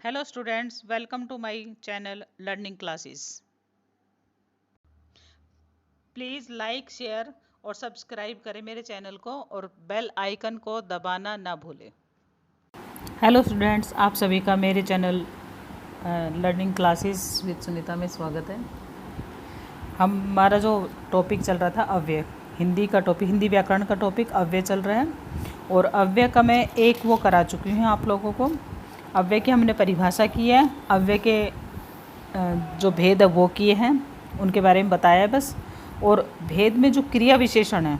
Hello students, welcome to my channel learning classes. Please like, share और subscribe करें मेरे channel को और बेल आइकन को दबाना ना भूलें। हेलो स्टूडेंट्स, आप सभी का मेरे channel learning classes with Sunita में स्वागत है। हमारा जो टॉपिक चल रहा था अव्यय, हिंदी का टॉपिक, हिंदी व्याकरण का टॉपिक अव्यय चल रहा है और अव्यय का मैं एक वो करा चुकी हूँ आप लोगों को। अव्यय की हमने परिभाषा की है, अव्यय के जो भेद है वो किए हैं, उनके बारे में बताया है बस। और भेद में जो क्रिया विशेषण है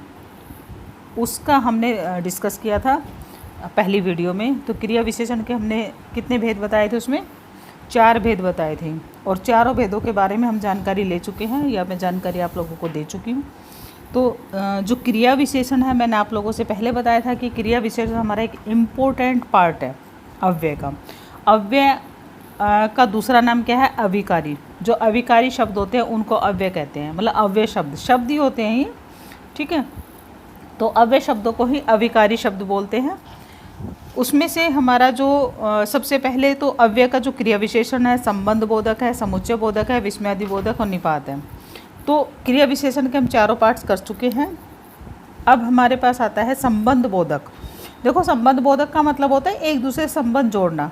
उसका हमने डिस्कस किया था पहली वीडियो में। तो क्रिया विशेषण के हमने कितने भेद बताए थे, उसमें 4 भेद बताए थे और चारों भेदों के बारे में हम जानकारी ले चुके हैं या मैं जानकारी आप लोगों को दे चुकी हूँ। तो जो क्रिया विशेषण है, मैंने आप लोगों से पहले बताया था कि क्रिया विशेषण हमारा एक इम्पोर्टेंट पार्ट है अव्यय का। अव्यय का दूसरा नाम क्या है? अविकारी। जो अविकारी शब्द होते हैं उनको अव्यय कहते हैं, मतलब अव्यय शब्द ही होते हैं ये, ठीक है। तो अव्यय शब्दों को ही अविकारी शब्द बोलते हैं। उसमें से हमारा जो सबसे पहले तो अव्यय का जो क्रिया विशेषण है, संबंध बोधक है, समुच्चय बोधक है, विस्मयादि बोधक और निपात है। तो क्रिया विशेषण के हम चारों पार्ट्स कर चुके हैं। अब हमारे पास आता है संबंध बोधक। देखो, संबंध बोधक का मतलब होता है एक दूसरे से संबंध जोड़ना।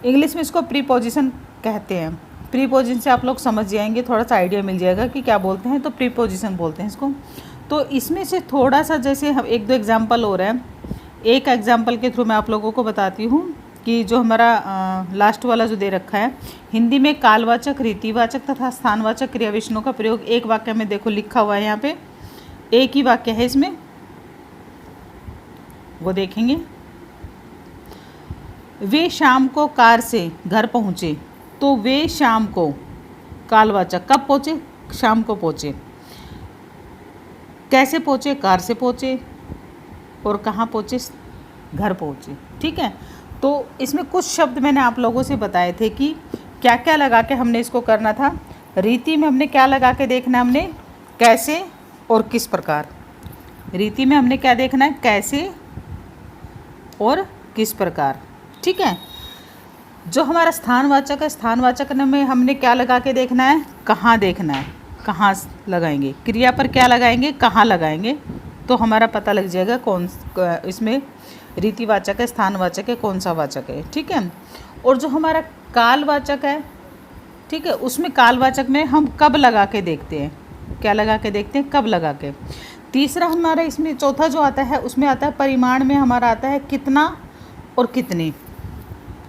इंग्लिश में इसको प्रीपोजिशन कहते हैं। प्रीपोजिशन से आप लोग समझ जाएंगे, थोड़ा सा आइडिया मिल जाएगा कि क्या बोलते हैं। तो प्रीपोजिशन बोलते हैं इसको। तो इसमें से थोड़ा सा, जैसे हम एक दो एग्जाम्पल हो रहे हैं, एक एग्जाम्पल के थ्रू मैं आप लोगों को बताती हूँ कि जो हमारा लास्ट वाला जो दे रखा है, हिंदी में कालवाचक, रीतिवाचक तथा स्थानवाचक क्रिया विशेषणों का प्रयोग एक वाक्य में देखो लिखा हुआ है। यहाँ पे एक ही वाक्य है इसमें, वो देखेंगे। वे शाम को कार से घर पहुँचे। तो वे शाम को, कालवाचक, कब पहुँचे? शाम को पहुँचे। कैसे पहुँचे? कार से पहुँचे। और कहाँ पहुँचे? घर पहुँचे, ठीक है। तो इसमें कुछ शब्द मैंने आप लोगों से बताए थे कि क्या क्या लगा के हमने इसको करना था। रीति में हमने क्या लगा के देखना है, हमने कैसे और किस प्रकार। रीति में हमने क्या देखना है? कैसे और किस प्रकार, ठीक है। जो हमारा स्थानवाचक है, स्थानवाचक में हमने क्या लगा के देखना है? कहाँ देखना है, कहाँ लगाएंगे, क्रिया पर क्या लगाएंगे, कहाँ लगाएंगे, तो हमारा पता लग जाएगा कौन इसमें रीतिवाचक है, स्थानवाचक है, कौन सा वाचक है, ठीक है। और जो हमारा कालवाचक है, ठीक है, उसमें कालवाचक में हम कब लगा के देखते हैं, क्या लगा के देखते हैं, कब लगा के। तीसरा हमारा इसमें, चौथा जो आता है उसमें आता है परिमाण में हमारा आता है कितना और कितनी,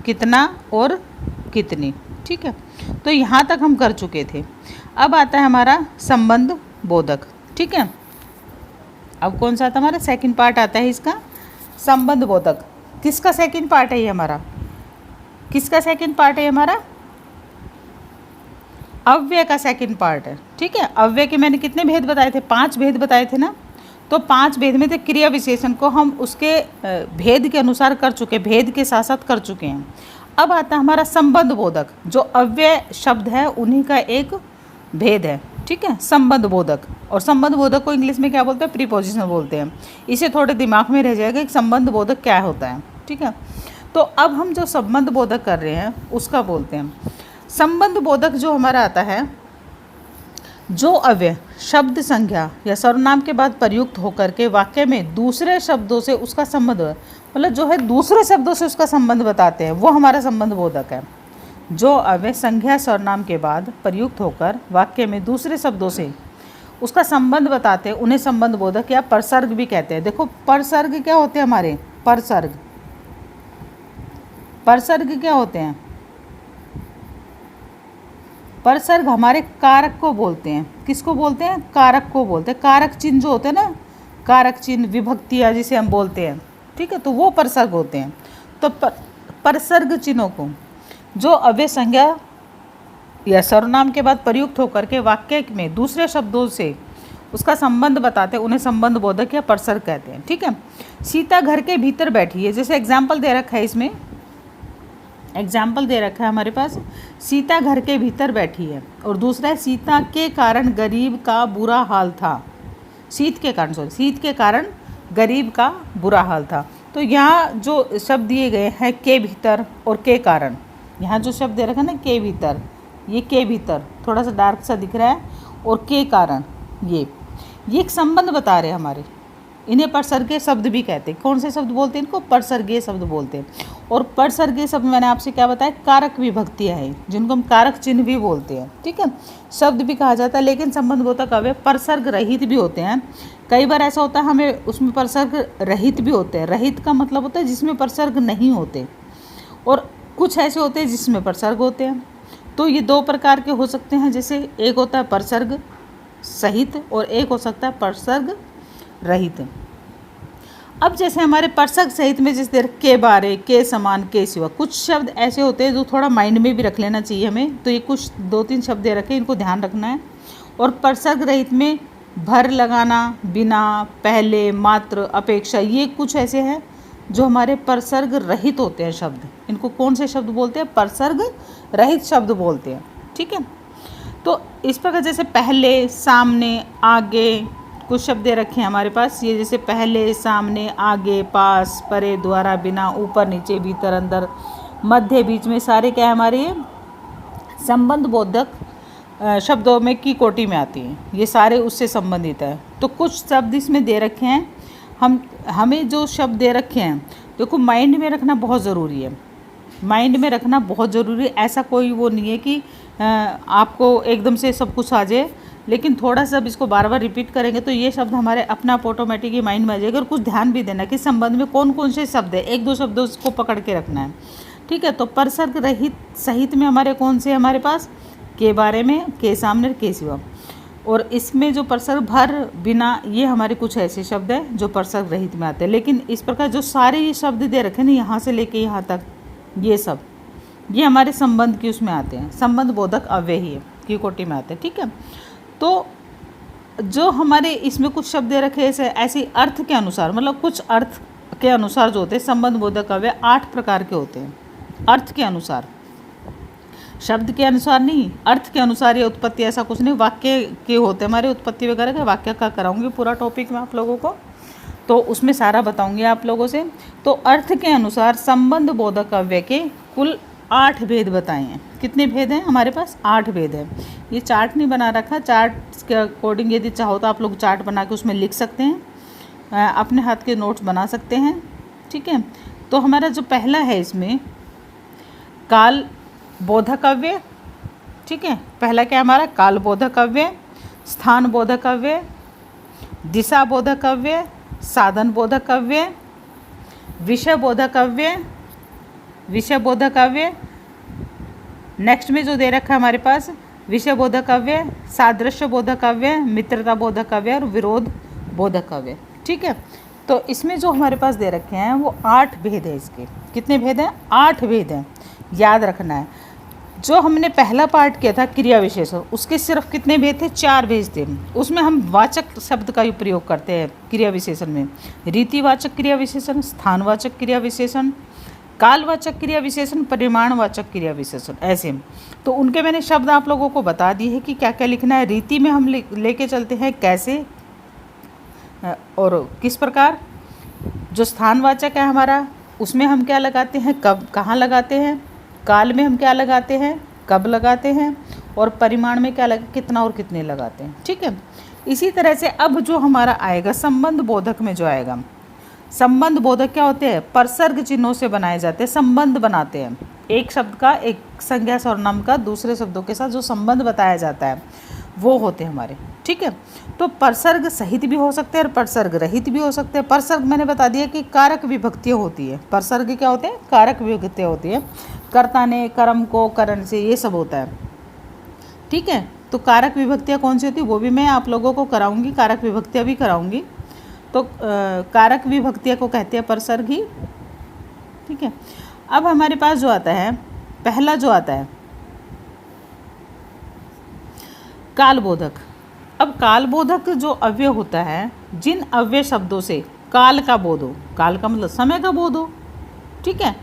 कितना और कितनी, ठीक है। तो यहाँ तक हम कर चुके थे। अब आता है हमारा संबंध बोधक, ठीक है। अब कौन सा आता है हमारा? सेकंड पार्ट आता है इसका, संबंध बोधक। किसका सेकंड पार्ट है ये हमारा? किसका सेकंड पार्ट है हमारा? अव्यय का सेकंड पार्ट है, ठीक है। अव्यय के मैंने कितने भेद बताए थे? 5 भेद बताए थे ना। तो 5 भेद में से क्रिया विशेषण को हम उसके भेद के अनुसार कर चुके, भेद के साथ साथ कर चुके हैं। अब आता है हमारा संबंध बोधक, जो अव्यय शब्द है उन्हीं का एक भेद है, ठीक है, संबंध बोधक। और संबंध बोधक को इंग्लिश में क्या बोलते हैं? प्रीपोजिशन बोलते हैं। इसे थोड़े दिमाग में रह जाएगा कि संबंध बोधक क्या होता है, ठीक है। तो अब हम जो संबंध बोधक कर रहे हैं उसका बोलते हैं। संबंध बोधक जो हमारा आता है, जो अव्यय शब्द संज्ञा या सर्वनाम के बाद प्रयुक्त होकर के वाक्य में दूसरे शब्दों से उसका संबंध, मतलब जो है दूसरे शब्दों से उसका संबंध बताते हैं, वो हमारा संबंध बोधक है। जो अव्यय संज्ञा सर्वनाम के बाद प्रयुक्त होकर वाक्य में दूसरे शब्दों से उसका संबंध बताते हैं, उन्हें संबंध बोधक या परसर्ग भी कहते हैं। देखो, परसर्ग क्या होते हैं हमारे? परसर्ग, परसर्ग क्या होते हैं? परसर्ग हमारे कारक को बोलते हैं। किसको बोलते हैं? कारक को बोलते हैं। कारक चिन्ह जो होते हैं ना, कारक चिन्ह, विभक्तियाँ जिसे हम बोलते हैं, ठीक है, तो वो परसर्ग होते हैं। तो परसर्ग चिन्हों को जो अव्यय संज्ञा या सर्वनाम के बाद प्रयुक्त होकर के वाक्य में दूसरे शब्दों से उसका संबंध बताते हैं, उन्हें संबंध बोधक या परसर्ग कहते हैं, ठीक है। सीता घर के भीतर बैठी है, जैसे एग्जाम्पल दे रखा है, इसमें एग्जाम्पल दे रखा है हमारे पास, सीता घर के भीतर बैठी है। और दूसरा है सीता के कारण गरीब का बुरा हाल था। शीत के कारण, सॉरी, शीत के कारण गरीब का बुरा हाल था। तो यहाँ जो शब्द दिए गए हैं के भीतर और के कारण, यहाँ जो शब्द दे रखा है ना के भीतर, ये के भीतर थोड़ा सा डार्क सा दिख रहा है, और के कारण ये एक संबंध बता रहे हैं हमारे। इन्हें परसर्गीय शब्द भी कहते हैं। कौन से शब्द बोलते हैं इनको? परसर्गीय शब्द बोलते हैं। और परसर्गीय शब्द मैंने आपसे क्या बताया, कारक विभक्तियाँ हैं, जिनको हम कारक चिन्ह भी बोलते हैं। ठीक है, शब्द भी कहा जाता है, लेकिन संबंधबोधक अव्यय परसर्ग रहित भी होते हैं। कई बार ऐसा होता है हमें उसमें परसर्ग रहित भी होते हैं। रहित का मतलब होता है जिसमें परसर्ग नहीं होते, और कुछ ऐसे होते हैं जिसमें परसर्ग होते हैं। तो ये दो प्रकार के हो सकते हैं, जैसे एक होता है परसर्ग सहित और एक हो सकता है परसर्ग रहित। अब जैसे हमारे परसर्ग सहित में जिस देर के बारे, के समान, के सिवा, कुछ शब्द ऐसे होते हैं जो थोड़ा माइंड में भी रख लेना चाहिए हमें। तो ये कुछ 2-3 शब्द दे रखे, इनको ध्यान रखना है। और परसर्ग रहित में भर लगाना, बिना, पहले, मात्र, अपेक्षा, ये कुछ ऐसे हैं जो हमारे परसर्ग रहित होते हैं शब्द। इनको कौन से शब्द बोलते हैं? परसर्ग रहित शब्द बोलते हैं। ठीक है, तो इस प्रकार जैसे पहले, सामने, आगे, कुछ शब्द दे रखे हैं हमारे पास। ये जैसे पहले, सामने, आगे, पास, परे, द्वारा, बिना, ऊपर, नीचे, भीतर, अंदर, मध्य, बीच में, सारे क्या है हमारे ये संबंध बोधक शब्दों में की कोटि में आती हैं। ये सारे उससे संबंधित है। तो कुछ शब्द इसमें दे रखे हैं, हमें जो शब्द दे रखे हैं देखो माइंड में रखना बहुत ज़रूरी है। माइंड में रखना बहुत ज़रूरी है। ऐसा कोई वो नहीं है कि आपको एकदम से सब कुछ आ जाए, लेकिन थोड़ा सा इसको बार बार रिपीट करेंगे तो ये शब्द हमारे अपना आप ऑटोमेटिक ही माइंड में आ जाएगा। और कुछ ध्यान भी देना कि संबंध में कौन कौन से शब्द है, 1-2 शब्दों को पकड़ के रखना है। ठीक है, तो परसर्ग रहित सहित में हमारे कौन से हमारे पास? के बारे में, के सामने, के सिवा। और इसमें जो परसर्ग भर, बिना, ये हमारे कुछ ऐसे शब्द हैं जो परसर्ग रहित में आते हैं। लेकिन इस प्रकार जो सारे ये शब्द दे रखे ना, यहाँ से लेके यहाँ तक, ये सब ये हमारे संबंध की उसमें आते हैं, संबंध बोधक अव्यय ही की कोटि में आते हैं। ठीक है, तो जो हमारे इसमें कुछ शब्द दे रखे ऐसे अर्थ के अनुसार, मतलब कुछ अर्थ के अनुसार जो होते हैं संबंध बोधक अव्यय 8 प्रकार के होते हैं। अर्थ के अनुसार, शब्द के अनुसार नहीं, अर्थ के अनुसार। ये उत्पत्ति ऐसा कुछ नहीं, वाक्य के होते हैं हमारे, उत्पत्ति वगैरह के। वाक्य का कराऊंगी पूरा टॉपिक में आप लोगों को, तो उसमें सारा बताऊंगी आप लोगों से। तो अर्थ के अनुसार संबंध बोधक अव्यय के कुल 8 भेद बताए हैं। कितने भेद हैं हमारे पास? 8 भेद हैं। ये चार्ट नहीं बना रखा, चार्ट के अकॉर्डिंग यदि चाहो तो आप लोग चार्ट बना के उसमें लिख सकते हैं, अपने हाथ के नोट्स बना सकते हैं। ठीक है, तो हमारा जो पहला है इसमें काल बोधक अव्यय। ठीक है, पहला क्या हमारा? काल बोधक अव्यय, स्थान बोधक अव्यय, दिशा बोधक अव्यय, साधन बोधक अव्यय, विषय बोधक अव्यय, विषय बोधक अव्यय। नेक्स्ट में जो दे रखा है हमारे पास विषय बोधक अव्यय, सादृश्य बोधक अव्यय, मित्रता बोधक अव्यय और विरोध बोधक अव्यय। ठीक है, तो इसमें जो हमारे पास दे रखे हैं वो 8 भेद है। इसके कितने भेद हैं? 8 भेद हैं, याद रखना है। जो हमने पहला पार्ट किया था क्रिया विशेषण, उसके सिर्फ कितने भेद थे? 4 भेद थे। उसमें हम वाचक शब्द का ही प्रयोग करते हैं क्रिया विशेषण में। रीतिवाचक क्रिया विशेषण, स्थानवाचक क्रिया विशेषण, कालवाचक क्रिया विशेषण, परिमाणवाचक क्रिया विशेषण, ऐसे। तो उनके मैंने शब्द आप लोगों को बता दिए हैं कि क्या क्या लिखना है। रीति में हम लेके चलते हैं कैसे और किस प्रकार। जो स्थानवाचक है हमारा, उसमें हम क्या लगाते हैं, कब, कहाँ लगाते हैं। काल में हम क्या लगाते हैं, कब लगाते हैं। और परिमाण में क्या कितना और कितने लगाते हैं। ठीक है, इसी तरह से अब जो हमारा आएगा संबंध बोधक में जो आएगा, संबंध बोधक क्या होते हैं? परसर्ग चिन्हों से बनाए जाते हैं, संबंध बनाते हैं। एक शब्द का, एक संज्ञा सर्वनाम का दूसरे शब्दों के साथ जो संबंध बताया जाता है वो होते हैं हमारे। ठीक है, तो परसर्ग सहित भी हो सकते हैं और परसर्ग रहित भी हो सकते हैं। परसर्ग मैंने बता दिया कि कारक विभक्तियाँ होती है। परसर्ग क्या होते हैं? कारक विभक्तियाँ होती है। कर्ता ने, कर्म को, करण से, ये सब होता है। ठीक है, तो कारक विभक्तियाँ कौन सी होती है वो भी मैं आप लोगों को कराऊंगी, कारक विभक्तियाँ भी कराऊंगी। तो कारक विभक्तियाँ को कहते हैं परसर्ग ही। ठीक है, अब हमारे पास जो आता है, पहला जो आता है कालबोधक। अब कालबोधक जो अव्यय होता है, जिन अव्यय शब्दों से काल का बोध हो, काल का मतलब समय का बोध हो। ठीक है,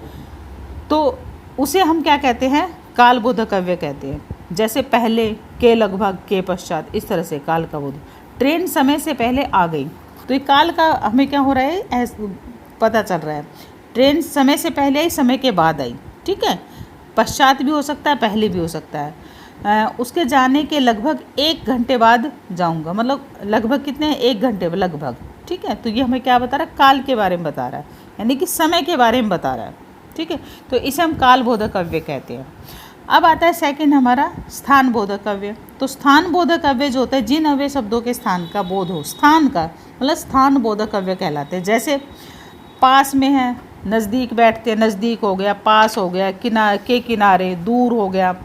तो उसे हम क्या कहते हैं? कालबोधक अव्यय कहते हैं। जैसे पहले, के लगभग, के पश्चात, इस तरह से काल का बोध। ट्रेन समय से पहले आ गई, तो ये काल का हमें क्या हो रहा है, पता चल रहा है। ट्रेन समय से पहले आई, समय के बाद आई। ठीक है, पश्चात भी हो सकता है, पहले भी हो सकता है। उसके जाने के लगभग 1 घंटे बाद जाऊंगा, मतलब लगभग कितने, 1 घंटे लगभग। ठीक है, तो ये हमें क्या बता रहा है, काल के बारे में बता रहा है, यानी कि समय के बारे में बता रहा है। ठीक है, तो इसे हम कालबोधक अव्यय कहते हैं। अब आता है सेकंड हमारा स्थान बोधक अव्यय। तो स्थान बोधक अव्यय जो होता है, जिन अव्यय शब्दों के स्थान का बोध हो, स्थान का मतलब स्थान बोधक अव्यय कहलाते हैं। जैसे पास में है, नज़दीक बैठते हैं, नज़दीक हो गया, पास हो गया, के किनारे, दूर हो गया,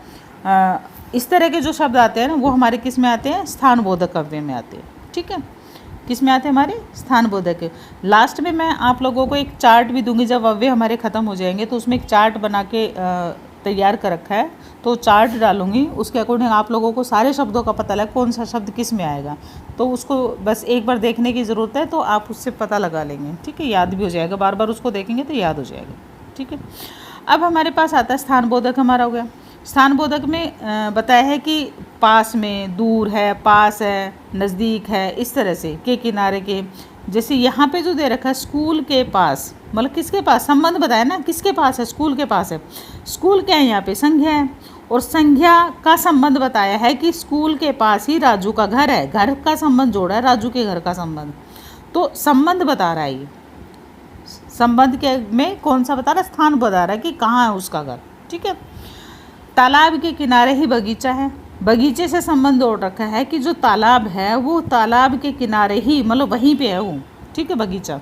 इस तरह के जो शब्द आते हैं ना, वो हमारे किस में आते हैं, स्थान बोधक अव्यय में आते हैं। ठीक है, किस में आते हैं, हमारे स्थान बोधक। लास्ट में मैं आप लोगों को एक चार्ट भी दूंगी, जब अव्यय हमारे ख़त्म हो जाएंगे तो उसमें एक चार्ट बना के तैयार कर रखा है, तो चार्ट डालूंगी, उसके अकॉर्डिंग आप लोगों को सारे शब्दों का पता लगे कौन सा शब्द किस में आएगा। तो उसको बस एक बार देखने की ज़रूरत है, तो आप उससे पता लगा लेंगे। ठीक है, याद भी हो जाएगा, बार बार उसको देखेंगे तो याद हो जाएगा। ठीक है, अब हमारे पास आता है स्थान बोधक हमारा हो गया। स्थान बोधक में बताया है कि पास में, दूर है, पास है, नज़दीक है, इस तरह से, के किनारे के। जैसे यहाँ पे जो दे रखा है स्कूल के पास, मतलब किसके पास, संबंध बताया ना, किसके पास है, स्कूल के पास है। स्कूल क्या है, यहाँ पे संज्ञा है, और संज्ञा का संबंध बताया है कि स्कूल के पास ही राजू का घर है। घर का संबंध जोड़ा है, राजू के घर का संबंध, तो संबंध बता रहा है ये। संबंध के में कौन सा बता रहा है, स्थान बता रहा है कि कहाँ है उसका घर। ठीक है, तालाब के किनारे ही बगीचा है। बगीचे से संबंध जोड़ रखा है कि जो तालाब है वो तालाब के किनारे ही, मतलब वहीं पे है वो। ठीक है, बगीचा।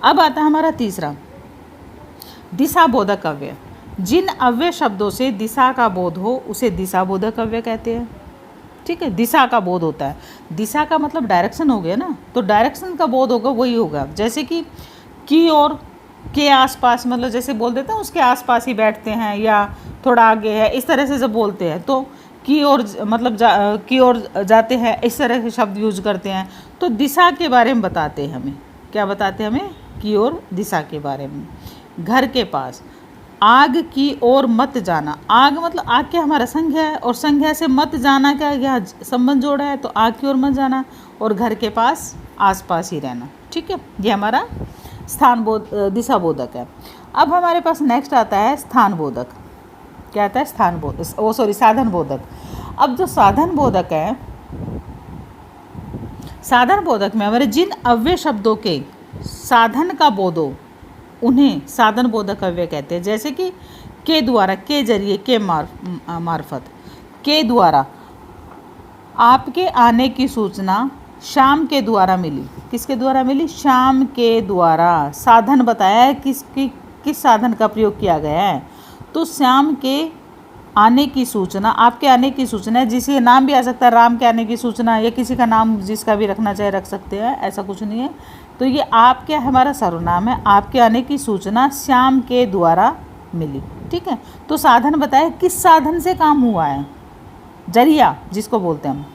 अब आता है हमारा तीसरा, दिशा बोधक अव्यय। जिन अव्यय शब्दों से दिशा का बोध हो उसे दिशा बोधक अव्यय कहते हैं। ठीक है, दिशा का बोध होता है, दिशा का मतलब डायरेक्शन हो गया ना, तो डायरेक्शन का बोध होगा वही होगा। जैसे कि और के आसपास, मतलब जैसे बोल देते हैं उसके आसपास ही बैठते हैं, या थोड़ा आगे है, इस तरह से जब बोलते हैं तो की ओर, मतलब की ओर जाते हैं, इस तरह के शब्द यूज करते हैं। तो दिशा के बारे में बताते हैं हमें, क्या बताते हैं हमें, की ओर, दिशा के बारे में। घर के पास, आग की ओर मत जाना। आग मतलब आग क्या, हमारा संज्ञा है, और संज्ञा से मत जाना क्या, यहाँ संबंध जोड़ा है, तो आग की ओर मत जाना, और घर के पास, आसपास ही रहना। ठीक है, ये हमारा स्थान दिशा बोधक है। अब हमारे पास नेक्स्ट आता है स्थान बोधक। क्या आता है, साधन बोधक। अब जो साधन बोधक है, साधन बोधक में हमारे जिन अव्यय शब्दों के साधन का बोध हो उन्हें साधन बोधक अव्यय कहते हैं। जैसे कि के द्वारा, के जरिए, के मार्फत, के द्वारा आपके आने की सूचना शाम के द्वारा मिली। किसके द्वारा मिली, शाम के द्वारा। साधन बताया है किस साधन का प्रयोग किया गया है, तो शाम के आने की सूचना, आपके आने की सूचना है। जिसके नाम भी आ सकता है, राम के आने की सूचना, या किसी का नाम जिसका भी रखना चाहे रख सकते हैं, ऐसा कुछ नहीं है। तो ये आपके हमारा सर्वनाम है, आपके आने की सूचना श्याम के द्वारा मिली। ठीक है, तो साधन बताए किस साधन से काम हुआ है, जरिया जिसको बोलते हैं हम,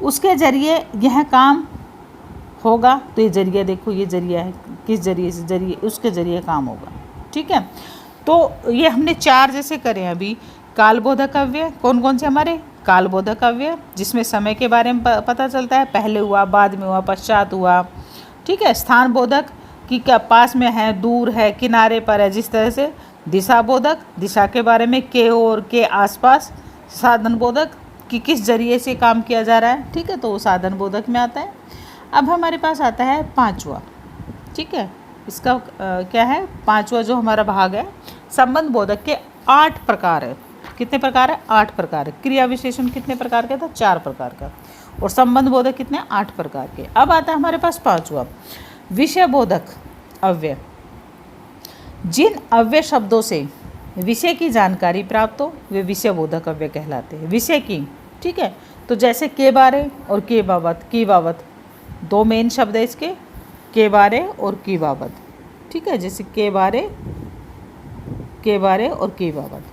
उसके जरिए यह काम होगा। तो ये जरिया देखो, ये जरिया है, किस जरिए से, जरिए उसके जरिए काम होगा। ठीक है, तो ये हमने 4 जैसे करे हैं अभी। कालबोधक अव्यय कौन कौन से हमारे, कालबोधक अव्यय जिसमें समय के बारे में पता चलता है, पहले हुआ, बाद में हुआ, पश्चात हुआ। ठीक है, स्थान बोधक कि क्या पास में है, दूर है, किनारे पर है, जिस तरह से। दिशा बोधक, दिशा के बारे में, के और के आसपास। साधन बोधक कि किस जरिए से काम किया जा रहा है। ठीक है, तो वो साधन बोधक में आता है। अब हमारे पास आता है 5वां। ठीक है, इसका क्या है, 5वां जो हमारा भाग है, संबंध बोधक के 8 प्रकार है। कितने प्रकार है, 8 प्रकार है। क्रिया विशेषण कितने प्रकार का था, 4 प्रकार का, और संबंध बोधक कितने, 8 प्रकार के। अब आता है हमारे पास 5वां, विषय बोधक अव्यय। जिन अव्यय शब्दों से विषय की जानकारी प्राप्त हो वे विषय बोधक अव्यय कहलाते हैं। विषय की, ठीक है, तो जैसे के बारे और के बाबत, की बाबत, 2 मेन शब्द है इसके, के बारे और की बाबत। ठीक है, जैसे के बारे और की बाबत।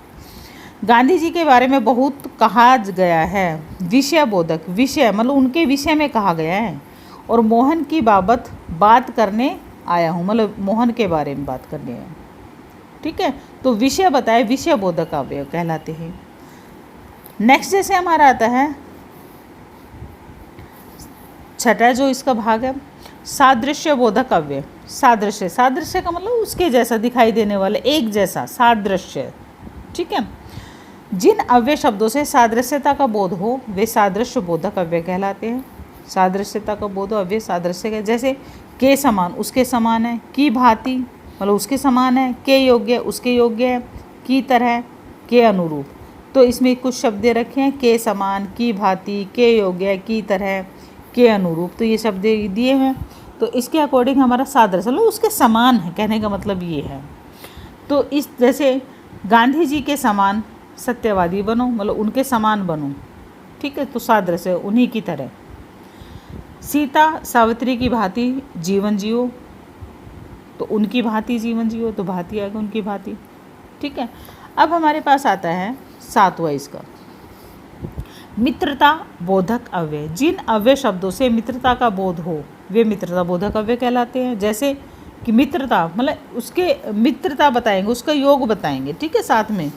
गांधी जी के बारे में बहुत कहा गया है। विषय बोधक, विषय मतलब उनके विषय में कहा गया है। और मोहन की बाबत बात करने आया हूँ, मतलब मोहन के बारे में बात करने आया। ठीक है, तो विषय बताए, विषय बोधक अव्यय कहलाते हैं। नेक्स्ट जैसे हमारा आता है 6ठा जो इसका भाग है, सादृश्य बोधक अव्यय। सादृश्य, सादृश्य का मतलब उसके जैसा दिखाई देने वाले, एक जैसा, सादृश्य। ठीक है। जिन अव्यय शब्दों से सादृश्यता का बोध हो वे सादृश्य बोधक अव्यय कहलाते हैं। सादृश्यता का बोध हो अव्यय सादृश्य का, जैसे के समान उसके समान है, की भांति मतलब उसके समान है, के योग्य उसके योग्य है, की तरह के अनुरूप। तो इसमें कुछ शब्द दे रखे हैं, के समान, की भांति, के योग्य, की तरह, के अनुरूप। तो ये शब्द दिए हैं, तो इसके अकॉर्डिंग हमारा सादृश्य मतलब उसके समान है, कहने का मतलब ये है। तो इस जैसे गांधी जी के समान सत्यवादी बनो, मतलब उनके समान बनो, ठीक है, तो सादृश्य उन्हीं की तरह। सीता सावित्री की भांति जीवन जियो, तो उनकी भांति जीवन जियो, तो भांति आएगा उनकी भांति, ठीक है। अब हमारे पास आता है 7वां इसका, मित्रता बोधक अव्यय। जिन अव्यय शब्दों से मित्रता का बोध हो वे मित्रता बोधक अव्यय कहलाते हैं। जैसे कि मित्रता मतलब उसके मित्रता बताएंगे, उसका योग बताएंगे, ठीक है, साथ में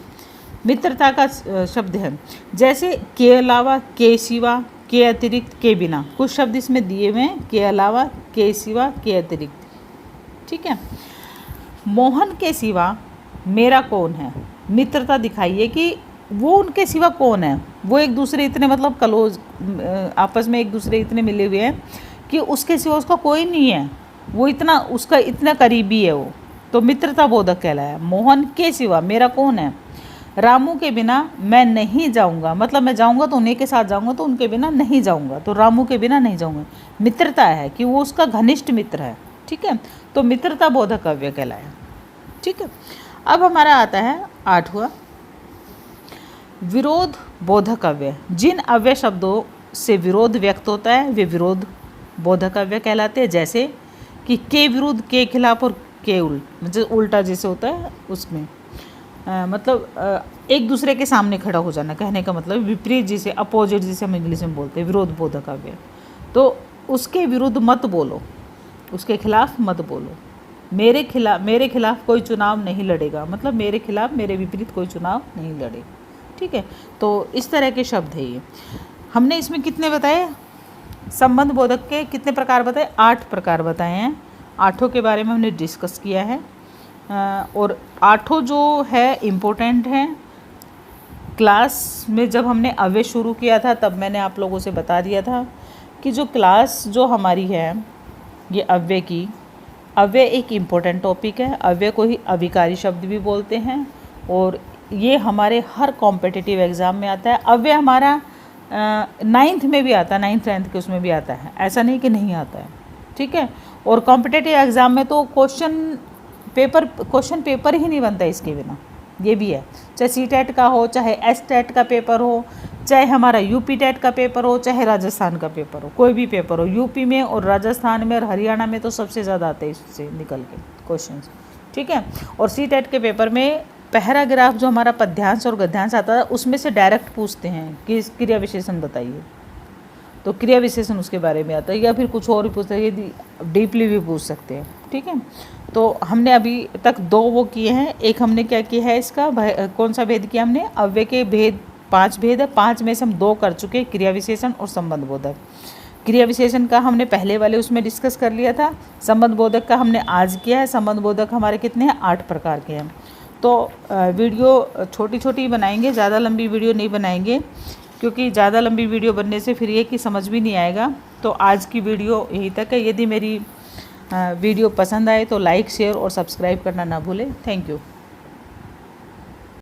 मित्रता का शब्द है। जैसे के अलावा, के सिवा, के अतिरिक्त, के बिना, कुछ शब्द इसमें दिए हुए हैं, के अलावा, के सिवा, के अतिरिक्त, ठीक है। मोहन के सिवा मेरा कौन है, मित्रता दिखाइए कि वो उनके सिवा कौन है, वो एक दूसरे इतने मतलब क्लोज, आपस में एक दूसरे इतने मिले हुए हैं कि उसके सिवा उसका कोई नहीं है, वो इतना उसका इतना करीबी है वो, तो मित्रता बोधक कहलाया। मोहन के सिवा मेरा कौन है, रामू के बिना मैं नहीं जाऊंगा, मतलब मैं जाऊंगा तो उन्हीं के साथ जाऊंगा, तो उनके बिना नहीं जाऊंगा, तो रामू के बिना नहीं जाऊंगा। मित्रता है कि वो उसका घनिष्ठ मित्र है, ठीक है, तो मित्रता बोधक अव्यय कहलाया, ठीक है। अब हमारा आता है 8वां, विरोध बोधक अव्यय। जिन अव्यय शब्दों से विरोध व्यक्त होता है वे विरोध बोधक अव्यय कहलाते हैं। जैसे कि के विरुद्ध, के खिलाफ और के मतलब उल्टा जैसे होता है उसमें मतलब एक दूसरे के सामने खड़ा हो जाना, कहने का मतलब विपरीत, जिसे अपोजिट जिसे हम इंग्लिश में बोलते हैं, विरोध बोधक अव्यय। तो उसके विरुद्ध मत बोलो, उसके खिलाफ मत बोलो। मेरे खिलाफ कोई चुनाव नहीं लड़ेगा, मतलब मेरे खिलाफ, मेरे विपरीत कोई चुनाव नहीं लड़ेगा, ठीक है। तो इस तरह के शब्द है ये। हमने इसमें कितने बताए, संबंध बोधक के कितने प्रकार बताए, 8 प्रकार बताए हैं। 8 के बारे में हमने डिस्कस किया है, और 8 जो है इम्पोर्टेंट हैं। क्लास में जब हमने अव्यय शुरू किया था तब मैंने आप लोगों से बता दिया था कि जो क्लास जो हमारी है ये अव्यय की, अव्यय एक इम्पोर्टेंट टॉपिक है। अव्यय को ही अभिकारी शब्द भी बोलते हैं, और ये हमारे हर कॉम्पिटिटिव एग्ज़ाम में आता है। अव्यय हमारा 9th में भी आता है, 9th 10th के उसमें भी आता है, ऐसा नहीं कि नहीं आता है, ठीक है। और कॉम्पिटिटिव एग्ज़ाम में तो क्वेश्चन पेपर ही नहीं बनता इसके बिना, ये भी है। चाहे CTET का हो, चाहे STET का पेपर हो, चाहे हमारा UP TET का पेपर हो, चाहे राजस्थान का पेपर हो, कोई भी पेपर हो, यूपी में और राजस्थान में और हरियाणा में तो सबसे ज़्यादा आते हैं इससे निकल के क्वेश्चन, ठीक है। और CTET के पेपर में पैराग्राफ जो हमारा पद्यांश और गद्यांश आता है उसमें से डायरेक्ट पूछते हैं कि क्रिया विशेषण बताइए, तो क्रिया विशेषण उसके बारे में आता है, या फिर कुछ और भी पूछते हैं, यदि डीपली भी पूछ सकते हैं, ठीक है। तो हमने अभी तक 2 वो किए हैं। एक हमने क्या किया है, इसका कौन सा भेद किया हमने, अव्यय के भेद 5 भेद है, 5 में से हम 2 कर चुके, क्रिया विशेषण और संबंध बोधक। क्रिया विशेषण का हमने पहले वाले उसमें डिस्कस कर लिया था, संबंध बोधक का हमने आज किया है। संबंध बोधक हमारे कितने हैं, 8 प्रकार के हैं। तो वीडियो छोटी छोटी बनाएंगे, ज़्यादा लंबी वीडियो नहीं बनाएंगे, क्योंकि ज़्यादा लंबी वीडियो बनने से फिर ये कि समझ भी नहीं आएगा। तो आज की वीडियो यहीं तक है। यदि मेरी वीडियो पसंद आए तो लाइक, शेयर और सब्सक्राइब करना ना भूलें। Thank you.